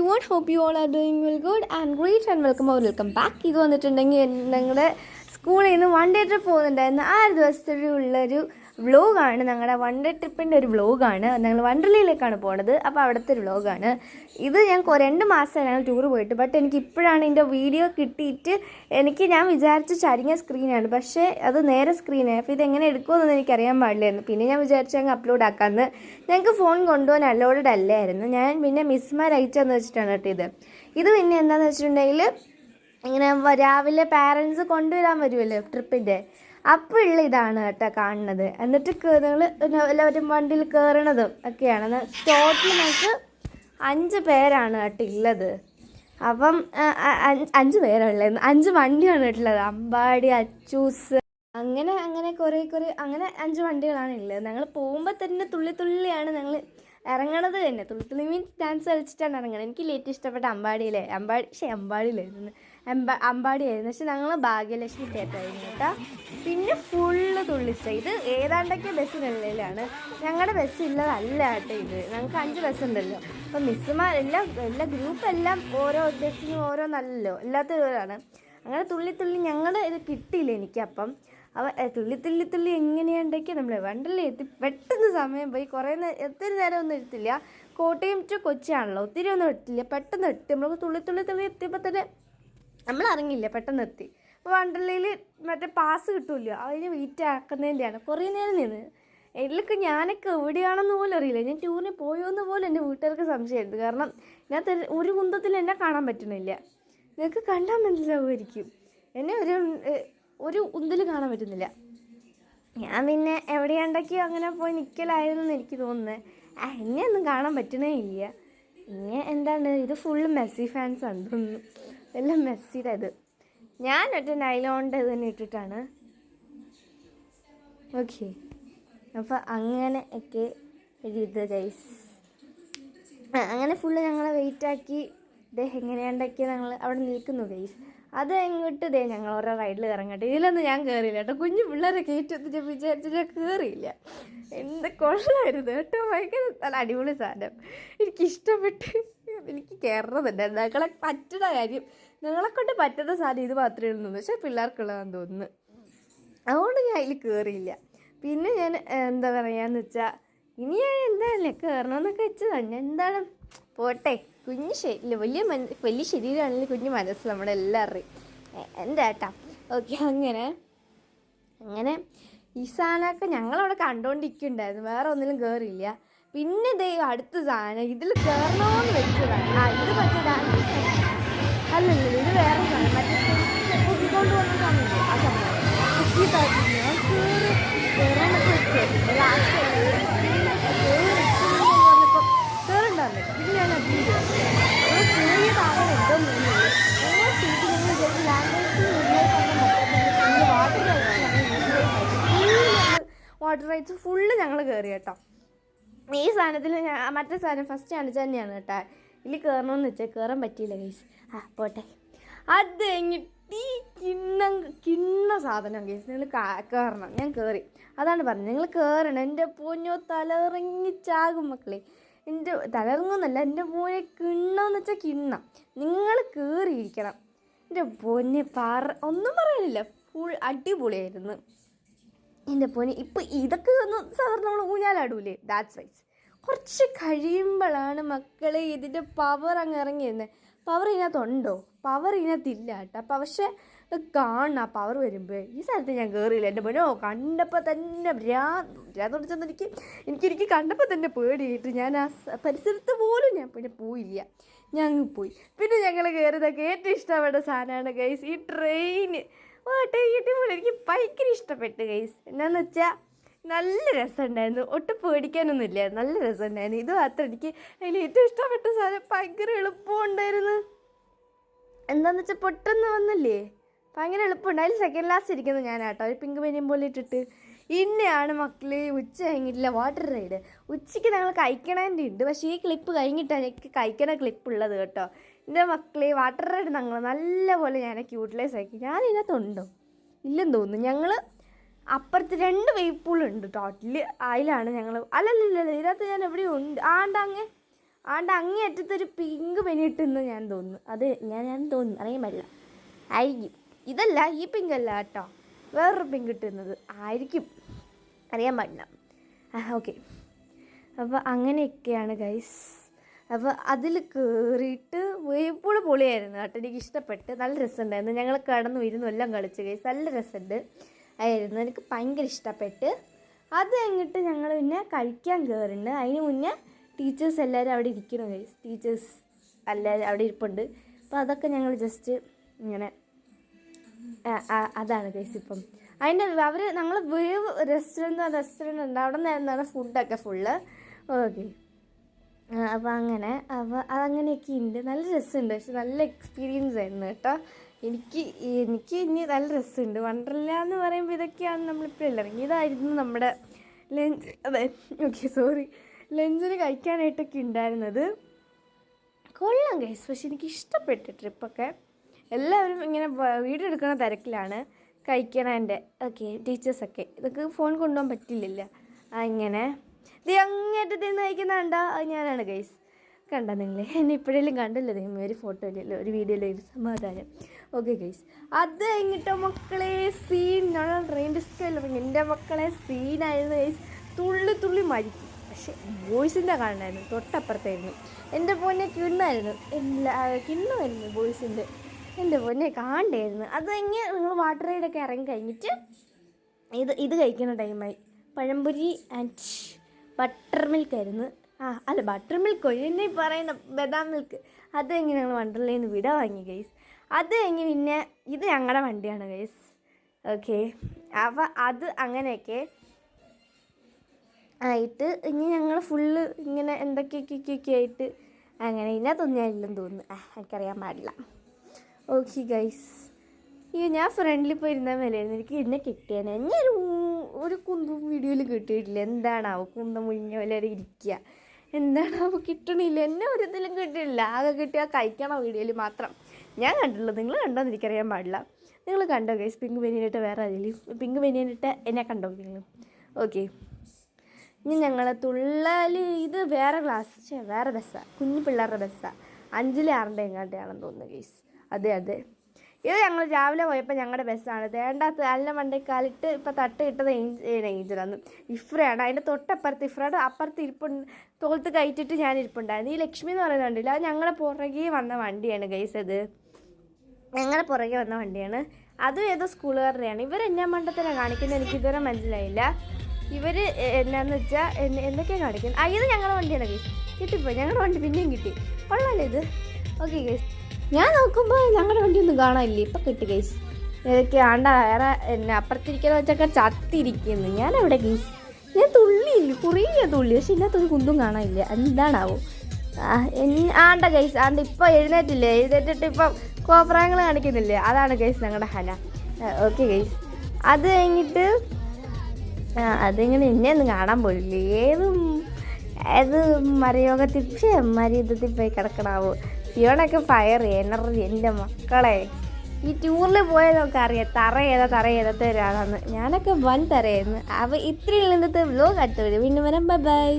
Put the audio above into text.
everyone, hope you all are doing well, good and great and welcome back. ഇത് വന്നിട്ടുണ്ടെങ്കിൽ ഞങ്ങളുടെ സ്കൂളിൽ നിന്ന് വൺ ഡേ ട്രിപ്പ് പോകുന്നുണ്ടായിരുന്നു. ആ ഒരു ദിവസത്തിലുള്ളൊരു വ്ലോഗാണ്, ഞങ്ങളുടെ വൺ ഡേ ട്രിപ്പിൻ്റെ ഒരു വ്ലോഗാണ്. ഞങ്ങൾ വണ്ടർലയിലേക്കാണ് പോണത്. അപ്പോൾ അവിടുത്തെ ഒരു വ്ലോഗാണ് ഇത്. ഞാൻ 2 മാസമായി ഞങ്ങൾ ടൂർ പോയിട്ട്, ബട്ട് എനിക്ക് ഇപ്പോഴാണ് ഇതിൻ്റെ വീഡിയോ കിട്ടിയിട്ട് ഞാൻ വിചാരിച്ച ചരിഞ്ഞ സ്ക്രീനാണ്, പക്ഷേ അത് നേരെ സ്ക്രീനാണ്. അപ്പോൾ ഇതെങ്ങനെ എടുക്കുമെന്നൊന്നും എനിക്കറിയാൻ പാടില്ലായിരുന്നു. പിന്നെ ഞാൻ വിചാരിച്ചു അങ്ങ് അപ്ലോഡ് ആക്കാമെന്ന്. ഞങ്ങൾക്ക് ഫോൺ കൊണ്ടുപോകാൻ അലോഡഡ് അല്ലായിരുന്നു. ഞാൻ പിന്നെ മിസ്മാർ അയച്ചെന്ന് വെച്ചിട്ടാണ് കേട്ടോ ഇത് പിന്നെ എന്താണെന്ന് വെച്ചിട്ടുണ്ടെങ്കിൽ, ഇങ്ങനെ രാവിലെ പാരൻസ് കൊണ്ടുവരാൻ വരുമല്ലോ ട്രിപ്പിൻ്റെ, അപ്പോഴുള്ള ഇതാണ് കേട്ടോ കാണുന്നത്. എന്നിട്ട് നിങ്ങൾ എല്ലാവരും വണ്ടിയിൽ കയറണതും ഒക്കെയാണ്. ടോട്ടൽ നമുക്ക് 5 പേരാണ് കേട്ടോ ഉള്ളത്. അപ്പം 5 പേരുള്ളത്, 5 വണ്ടിയാണ് ഉള്ളത്. അമ്പാടി, അച്ചൂസ്, അങ്ങനെ കുറേ അങ്ങനെ 5 വണ്ടികളാണ് ഉള്ളത്. ഞങ്ങൾ പോകുമ്പോൾ തന്നെ തുള്ളിയാണ് ഞങ്ങൾ ഇറങ്ങണത് തന്നെ. തുള്ളി മീൻസ് ഡാൻസ് കളിച്ചിട്ടാണ് ഇറങ്ങണത്. എനിക്ക് ലേറ്റ് ഇഷ്ടപ്പെട്ട അമ്പാടിയായിരുന്നു. പക്ഷെ ഞങ്ങൾ ഭാഗ്യലക്ഷ്മി കേട്ടായിരുന്നു കേട്ടോ. പിന്നെ ഫുള്ള് തുള്ളിച്ച. ഇത് ഏതാണ്ടൊക്കെ ബസ്സിനുള്ളിലാണ്, ഞങ്ങളുടെ ബസ് ഉള്ളതല്ല കേട്ടോ ഇത്. ഞങ്ങൾക്ക് 5 ബസ്സുണ്ടല്ലോ. അപ്പം മിസ്സുമാർ എല്ലാ ഗ്രൂപ്പെല്ലാം ഓരോ ബസ്സിനും ഓരോന്നല്ലല്ലോ, എല്ലാത്തവരാണ്. അങ്ങനെ തുള്ളി ഞങ്ങളുടെ ഇത് കിട്ടിയില്ല എനിക്കപ്പം. തുള്ളി എങ്ങനെയുണ്ടെങ്കിൽ നമ്മൾ വണ്ടർലയിൽ എത്തി. പെട്ടെന്ന് സമയം പോയി. ഒത്തിരി നേരം ഒന്നും എടുത്തില്ല. കോട്ടയം ടു കൊച്ചിയാണല്ലോ, ഒത്തിരി ഒന്നും എടുത്തില്ല. പെട്ടെന്ന് എത്തി. നമ്മൾ തുള്ളി എത്തിയപ്പോൾ തന്നെ നമ്മൾ ഇറങ്ങില്ല, പെട്ടെന്ന് എത്തി. അപ്പോൾ വണ്ടർലയിൽ മറ്റേ പാസ് കിട്ടുമല്ലോ, അതിന് വെയിറ്റ് ആക്കുന്നതിൻ്റെയാണ്. കുറേ നേരം നിന്ന് ഇതിലൊക്കെ ഞാനൊക്കെ എവിടെയാണെന്ന് പോലും അറിയില്ല. ഞാൻ ടൂറിന് പോയോന്ന് പോലും എൻ്റെ വീട്ടുകാർക്ക് സംശയമായിരുന്നു. കാരണം ഞാൻ ഒരു കുന്തത്തിൽ എന്നെ കാണാൻ പറ്റുന്നില്ല. നിങ്ങൾക്ക് കണ്ടാൽ മനസ്സിലാവുമായിരിക്കും, എന്നെ ഒരു ഉന്തിൽ കാണാൻ പറ്റുന്നില്ല. ഞാൻ പിന്നെ എവിടെയുണ്ടെങ്കിൽ അങ്ങനെ പോയി നിൽക്കലായിരുന്നെന്ന് എനിക്ക് തോന്നുന്നത്. എന്നെ ഒന്നും കാണാൻ പറ്റണേ ഇല്ല. എന്താണ് ഇത്, ഫുള്ള് മെസ്സി ഫാൻസാണ് തോന്നുന്നു. എല്ലാം മെസ്സിയുടെ ഇത്. ഞാൻ നൈലോണിൻ്റെ ഇത് തന്നെ ഇട്ടിട്ടാണ്. ഓക്കെ, അപ്പോൾ അങ്ങനെ ഒക്കെ ഇത് ഗൈസ്. അങ്ങനെ ഫുള്ള് ഞങ്ങളെ വെയിറ്റാക്കി എങ്ങനെയുണ്ടാക്കി ഞങ്ങൾ അവിടെ നിൽക്കുന്നു ഗൈസ്. അത് എങ്ങോട്ട് ഞങ്ങൾ ഓരോ റൈഡിൽ ഇറങ്ങട്ടെ. ഇതിലൊന്നും ഞാൻ കയറിയില്ല കേട്ടോ. കുഞ്ഞു പിള്ളേരെ കയറ്റത്ത് ഞാൻ വിചാരിച്ചിട്ട് ഞാൻ കയറിയില്ല. എന്ത് കൊള്ളായിരുന്നു കേട്ടോ. ഭയങ്കര നല്ല അടിപൊളി സാധനം, എനിക്കിഷ്ടപ്പെട്ട്. എനിക്ക് കയറുന്നുണ്ട്. ഞങ്ങളെ പറ്റുന്ന കാര്യം, ഞങ്ങളെക്കൊണ്ട് പറ്റുന്ന സാധനം ഇത് മാത്രമേ ഉള്ളൂ. പക്ഷേ പിള്ളേർക്കുള്ളതാണെന്ന് തോന്നുന്നു. അതുകൊണ്ട് ഞാൻ അതിൽ കയറിയില്ല. പിന്നെ ഞാൻ എന്താ പറയുകയെന്ന് വെച്ചാൽ, ഇനി ഞാൻ എന്താണല്ലേ കയറണമെന്നൊക്കെ വെച്ചതാണ്. ഞാൻ എന്താണ് പോട്ടെ. കുഞ്ഞ് ശരീരം വലിയ ശരീരമാണെങ്കിൽ കുഞ്ഞ് മനസ്സ് നമ്മുടെ എല്ലാവരുടെയും എൻ്റെ ഏട്ടാ. ഓക്കെ, അങ്ങനെ ഈ സാധനമൊക്കെ ഞങ്ങളവിടെ കണ്ടുകൊണ്ടിരിക്കുന്നുണ്ടായിരുന്നു. വേറെ ഒന്നിലും കയറിയില്ല. പിന്നെ അടുത്ത സാധനം ഇതിൽ കയറണമെന്ന് വെച്ചതാണ്. ഇത് മറ്റേ ഡാൻസ് അല്ലല്ലോ, ഇത് വേറെ സാധനം. മറ്റേ പൊട്ടിക്കൊണ്ട് പോകുന്ന സമയത്ത് ആ സമയം ഞാൻ കയറാനൊക്കെ വെച്ചായിരുന്നു. ലാസ്റ്റ് കയറുണ്ടായിരുന്നു. പിന്നെ ഞാൻ വാട്ടർ റൈഡ്സ് ഫുള്ള് ഞങ്ങൾ കയറി കേട്ടോ. ഈ സാധനത്തിൽ മറ്റേ സാധനം ഫസ്റ്റ് കാണിച്ച തന്നെയാണ് കേട്ടോ. ഇതിൽ കയറണമെന്ന് വെച്ചാൽ കയറാൻ പറ്റിയില്ല ഗൈസ്. പോട്ടെ. അത് കഴിഞ്ഞിട്ട് കിണ്ണ സാധനം ഗൈസ്, നിങ്ങൾ കയറണം. ഞാൻ കയറി, അതാണ് പറഞ്ഞത്. നിങ്ങൾ കയറണം. എൻ്റെ പൊന്നോ തലയിറങ്ങിച്ചാകും മക്കളെ. എൻ്റെ തലയിറങ്ങുന്നല്ല, എൻ്റെ മോനെ കിണ്ണമെന്ന് വെച്ചാൽ കിണ്ണം. നിങ്ങൾ കയറിയിരിക്കണം. എൻ്റെ പൊന്നെ ഒന്നും പറയാനില്ല, ഫുൾ അടിപൊളിയായിരുന്നു എൻ്റെ പൊന്നെ. ഇപ്പം ഇതൊക്കെ ഒന്ന് സാധാരണ നമ്മൾ ഊഞ്ഞാലാടൂലേ, ദാറ്റ്സ് വൈസ്. കുറച്ച് കഴിയുമ്പോഴാണ് മക്കളെ ഇതിൻ്റെ പവർ അങ്ങ് ഇറങ്ങിയിരുന്നത്. പവർ ഇതിനകത്തുണ്ടോ? പവർ ഇതിനകത്തില്ല കേട്ടോ. പക്ഷേ കാണണം ആ പവർ വരുമ്പോൾ. ഈ സ്ഥലത്ത് ഞാൻ കയറിയില്ല എൻ്റെ പൊന്നോ. കണ്ടപ്പോൾ തന്നെ ഭ്രാന്ത് എനിക്ക് കണ്ടപ്പോൾ തന്നെ പേടിയായിട്ട് ഞാൻ ആ പരിസരത്ത് പോലും ഞാൻ പിന്നെ പോയില്ല. ഞാൻ പോയി. പിന്നെ ഞങ്ങൾ കയറിയതൊക്കെ ഏറ്റവും ഇഷ്ടപ്പെട്ട സാധനമാണ് ഗൈസ് ഈ ട്രെയിന്. എനിക്ക് ഭയങ്കര ഇഷ്ടപ്പെട്ടു ഗൈസ്. എന്നാന്ന് വെച്ചാൽ നല്ല രസമുണ്ടായിരുന്നു. ഒട്ടും പേടിക്കാനൊന്നും ഇല്ലായിരുന്നു, നല്ല രസമുണ്ടായിരുന്നു. ഇത് മാത്രം എനിക്ക് അതിൽ ഏറ്റവും ഇഷ്ടപ്പെട്ട സാധനം. ഭയങ്കര എളുപ്പമുണ്ടായിരുന്നു. എന്താണെന്ന് വെച്ചാൽ പെട്ടെന്ന് വന്നില്ലേ, ഭയങ്കര എളുപ്പമുണ്ട്. അതിൽ സെക്കൻഡ് ലാസ്റ്റ് ഇരിക്കുന്നത് ഞാനാട്ടോ, ഒരു പിങ്ക് ബനിയൻ പോലെ ഇട്ടിട്ട്. ഇന്നെയാണ് മക്കളെ ഉച്ച കഴിഞ്ഞിട്ടില്ല വാട്ടർ റൈഡ്. ഉച്ചയ്ക്ക് ഞങ്ങൾ കഴിക്കണേൻ്റെ ഉണ്ട്, പക്ഷേ ഈ ക്ലിപ്പ് കഴിഞ്ഞിട്ടാണ് എനിക്ക് കഴിക്കണ ക്ലിപ്പുള്ളത് കേട്ടോ. എൻ്റെ മക്കളെ വാട്ടർ റൈഡ് ഞങ്ങൾ നല്ലപോലെ ഞാനൊക്കെ യൂട്ടിലൈസ് ആക്കി. ഞാനിതിനകത്തുണ്ടോ ഇല്ലെന്ന് തോന്നുന്നു. ഞങ്ങൾ അപ്പുറത്ത് 2 വെയ്പ് പൂളുണ്ട് ടോട്ടല്. അതിലാണ് ഞങ്ങൾ. അല്ലല്ല, ഇതിനകത്ത് ഞാൻ എവിടെയും ഉണ്ട്. ആണ്ടങ്ങ് ആണ്ട് അങ്ങേയറ്റത്തൊരു പിങ്ക് പെനിയിട്ടെന്ന് ഞാൻ തോന്നുന്നു. അത് ഞാൻ തോന്നുന്നു, അറിയാൻ പാടില്ല. ആയിരിക്കും, ഇതല്ല, ഈ പിങ്ക് അല്ല കേട്ടോ, വേറൊരു പിങ്ക് ഇട്ടുന്നത് ആയിരിക്കും, അറിയാൻ പാടില്ല. ഓക്കെ, അപ്പോൾ അങ്ങനെയൊക്കെയാണ് ഗൈസ്. അപ്പോൾ അതിൽ കയറിയിട്ട് വേപ്പോൾ പൊളിയായിരുന്നു കേട്ടോ, എനിക്ക് ഇഷ്ടപ്പെട്ട്, നല്ല രസമുണ്ടായിരുന്നു. ഞങ്ങൾ കടന്നു ഇരുന്നു എല്ലാം കളിച്ച് ഗൈസ്, നല്ല രസമുണ്ട് ആയിരുന്നു, എനിക്ക് ഭയങ്കര ഇഷ്ടപ്പെട്ട്. അത് കഴിഞ്ഞിട്ട് ഞങ്ങൾ പിന്നെ കഴിക്കാൻ കയറുന്നുണ്ട്. അതിന് മുന്നേ ടീച്ചേഴ്സ് എല്ലാവരും അവിടെ ഇരിക്കണം ഗൈസ്, ടീച്ചേഴ്സ് എല്ലാവരും അവിടെ ഇരിപ്പുണ്ട്. അപ്പോൾ അതൊക്കെ ഞങ്ങൾ ജസ്റ്റ് ഇങ്ങനെ അതാണ് ഗൈസ്. ഇപ്പം അതിൻ്റെ അവർ ഞങ്ങൾ വേവ് റെസ്റ്റോറൻറ്റ് ഉണ്ട്, അവിടെ നിന്നാണ് ഫുഡൊക്കെ ഫുള്ള്. ഓക്കെ, അപ്പോൾ അങ്ങനെ, അപ്പോൾ അതങ്ങനെയൊക്കെ ഉണ്ട്. നല്ല രസമുണ്ട്, പക്ഷെ നല്ല എക്സ്പീരിയൻസ് ആയിരുന്നു കേട്ടോ. എനിക്ക് ഇനി നല്ല രസമുണ്ട്. വണ്ടർല എന്ന് പറയുമ്പോൾ ഇതൊക്കെയാണ് നമ്മളിപ്പോഴല്ല ഇറങ്ങിയതായിരുന്നു നമ്മുടെ ലഞ്ച്. അതെ, ഓക്കെ, സോറി, ലഞ്ചിന് കഴിക്കാനായിട്ടൊക്കെ ഉണ്ടായിരുന്നത്. കൊള്ളാം ഗൈസ്, പക്ഷെ എനിക്ക് ഇഷ്ടപ്പെട്ടു ട്രിപ്പൊക്കെ. എല്ലാവരും ഇങ്ങനെ വീഡിയോ എടുക്കുന്ന തിരക്കിലാണ് കഴിക്കണതിൻ്റെ. ഓക്കെ, ടീച്ചേഴ്സൊക്കെ ഇതൊക്കെ ഫോൺ കൊണ്ടുപോകാൻ പറ്റില്ലല്ലോ. അങ്ങനെ ഇത് അങ്ങേറ്റത്തിൽ നിന്ന് കഴിക്കുന്നുണ്ടോ, അത് ഞാനാണ് ഗൈസ്. കണ്ടോ നിങ്ങൾ എന്നെ ഇപ്പോഴെല്ലാം കണ്ടല്ലോ നിങ്ങൾ, ഒരു ഫോട്ടോയിലല്ലോ ഒരു വീഡിയോയിലോ, ഒരു സമാധാനം. ഓക്കെ ഗൈസ്, അത് കഴിഞ്ഞിട്ടോ മക്കളെ സീൻ, ഞാൻ ട്രെയിൻ ഡിസ്കല്ലോ എൻ്റെ മക്കളെ സീനായിരുന്നു ഗൈസ്. തുള്ളി തുള്ളി മരിക്കും. പക്ഷെ ബോയ്സിൻ്റെ കാണാനായിരുന്നു, തൊട്ടപ്പുറത്തായിരുന്നു. എൻ്റെ പൊന്നെ കിണ്ണായിരുന്നു, കിണ്ണമായിരുന്നു ബോയ്സിൻ്റെ. എൻ്റെ പൊന്നെ കാണണ്ടായിരുന്നു. അത് കഴിഞ്ഞ് നിങ്ങൾ വാട്ടർ റൈഡൊക്കെ ഇറങ്ങി കഴിഞ്ഞിട്ട് ഇത് കഴിക്കുന്ന ടൈമായി. പഴംപൊരി ആൻഡ് ബട്ടർ മിൽക്ക് ആയിരുന്നു. അല്ല, ബട്ടർ മിൽക്കോ എന്നെ പറയുന്ന ബദാം മിൽക്ക്. അത് കഴിഞ്ഞ് ഞങ്ങൾ വണ്ടർലയിൽ നിന്ന് വിട വാങ്ങി ഗൈസ്. അത് കഴിഞ്ഞ് പിന്നെ ഇത് ഞങ്ങളുടെ വണ്ടിയാണ് ഗൈസ്. ഓക്കെ, അപ്പോൾ അത് അങ്ങനെയൊക്കെ ആയിട്ട് ഇനി ഞങ്ങൾ ഫുള്ള് ഇങ്ങനെ എന്തൊക്കെയൊക്കെ ആയിട്ട് അങ്ങനെ ഇതിനകത്തൊന്നും തോന്നുന്നു, എനിക്കറിയാൻ പാടില്ല. ഓക്കെ ഗൈസ്, ഞാൻ ഫ്രണ്ടിൽ പോയി ഇരുന്നാൽ മേലായിരുന്നു, എനിക്ക് എന്നെ കിട്ടിയാണ്. ഞാൻ ഒരു കുന്തും വീഡിയോയിൽ കിട്ടിയിട്ടില്ല. എന്താണാവോ കുന്തം മുഴിഞ്ഞ പോലെ ഇരിക്കുക, എന്താണാവോ കിട്ടണില്ല, എന്നെ ഒരു ഇതിലും കിട്ടിയിട്ടില്ല. ആകെ കിട്ടിയാൽ കഴിക്കണ വീഡിയോയിൽ മാത്രം ഞാൻ കണ്ടുള്ളൂ. നിങ്ങൾ കണ്ടോന്ന് എനിക്കറിയാൻ പാടില്ല. നിങ്ങൾ കണ്ടോ ഗൈസ്? പിങ്ക് ബനിയനിട്ട് വേറെ ആരെങ്കിലും പിങ്ക് ബനിയനിട്ട് എന്നെ കണ്ടോ നിങ്ങൾ? ഓക്കെ, ഇനി ഞങ്ങൾ തുള്ളൽ, ഇത് വേറെ ക്ലാസ്, വേറെ ബസ്സാണ്, കുഞ്ഞു പിള്ളേരുടെ ബസ്സാണ്, 5-ലെ 6-ൻ്റെ എങ്ങാണ്ടാണെന്ന് തോന്നുന്നു ഗൈസ്. അതെ, ഇത് ഞങ്ങൾ രാവിലെ പോയപ്പോൾ ഞങ്ങളുടെ ബസ്സാണ്. തേണ്ടാത്ത നല്ല മണ്ടേക്കാലിട്ട് ഇപ്പോൾ തട്ട് കിട്ടത് ഏഞ്ചലാണ്, ഇഫ്രയാണ്. അതിൻ്റെ തൊട്ടപ്പുറത്ത് ഇഫ്രയുടെ അപ്പുറത്ത് ഇരിപ്പുണ്ട്, തോളത്ത് കയറ്റിട്ട് ഞാൻ ഇരിപ്പുണ്ടായിരുന്നു. ഈ ലക്ഷ്മി എന്ന് പറയുന്ന വണ്ടിയില്ല, അത് ഞങ്ങളുടെ പുറകെ വന്ന വണ്ടിയാണ് ഗൈസ്. അത് ഞങ്ങളുടെ പുറകെ വന്ന വണ്ടിയാണ്. അതും ഏതോ സ്കൂളുകാരുടെയാണ്. ഇവരെന്നാ മണ്ടത്തിലാണ് കാണിക്കുന്നത് എനിക്ക് ഇതുവരെ മനസ്സിലായില്ല. ഇവർ എന്നാന്ന് വെച്ചാൽ എന്തൊക്കെയാണ് കാണിക്കുന്നത്. ഇത് ഞങ്ങളുടെ വണ്ടിയാണ് ഗൈസ്, കിട്ടിപ്പോയി. ഞങ്ങളുടെ വണ്ടി പിന്നെയും കിട്ടി, കൊള്ളാമല്ലോ ഇത്. ഓക്കെ ഗൈസ്, ഞാൻ നോക്കുമ്പോൾ ഞങ്ങളുടെ വണ്ടിയൊന്നും കാണാനില്ലേ, ഇപ്പം കിട്ടി ഗൈസ്. ഏതൊക്കെ ആണ്ട വേറെ എന്നെ അപ്പുറത്തിരിക്കുന്ന വെച്ചൊക്കെ ചത്തിരിക്കുന്നു. ഞാനവിടെ ഗൈസ്, ഞാൻ തുള്ളിയില്ല, കുറേ തുള്ളി, പക്ഷെ ഇതിനകത്തൊരു കുന്തും കാണാനില്ല, എന്താണാവോ. ആണ്ട ഗൈസ്, ഇപ്പോൾ എഴുന്നേറ്റിട്ട് ഇപ്പം കോപ്രായങ്ങൾ കാണിക്കുന്നില്ലേ, അതാണ് ഗൈസ് ഞങ്ങളുടെ ഹന. ഓക്കെ ഗൈസ്, അത് കഴിഞ്ഞിട്ട് അതിങ്ങനെ എന്നെ ഒന്നും കാണാൻ പോലില്ല. ഏത് മരയുദ്ധത്തിൽ പോയി കിടക്കണാവോ. ഫിയോണൊക്കെ ഫയർ എനർജി. എൻ്റെ മക്കളെ, ഈ ടൂറിൽ പോയതൊക്കെ അറിയാം തറ ഏതാ തരാണെന്ന്. ഞാനൊക്കെ വൻ തറയായിരുന്നു. അപ്പോൾ ഇത്രയും ഇന്നത്തെ വ്ലോഗ് അടുത്ത് വരും. പിന്നെ വരാം, ബൈ.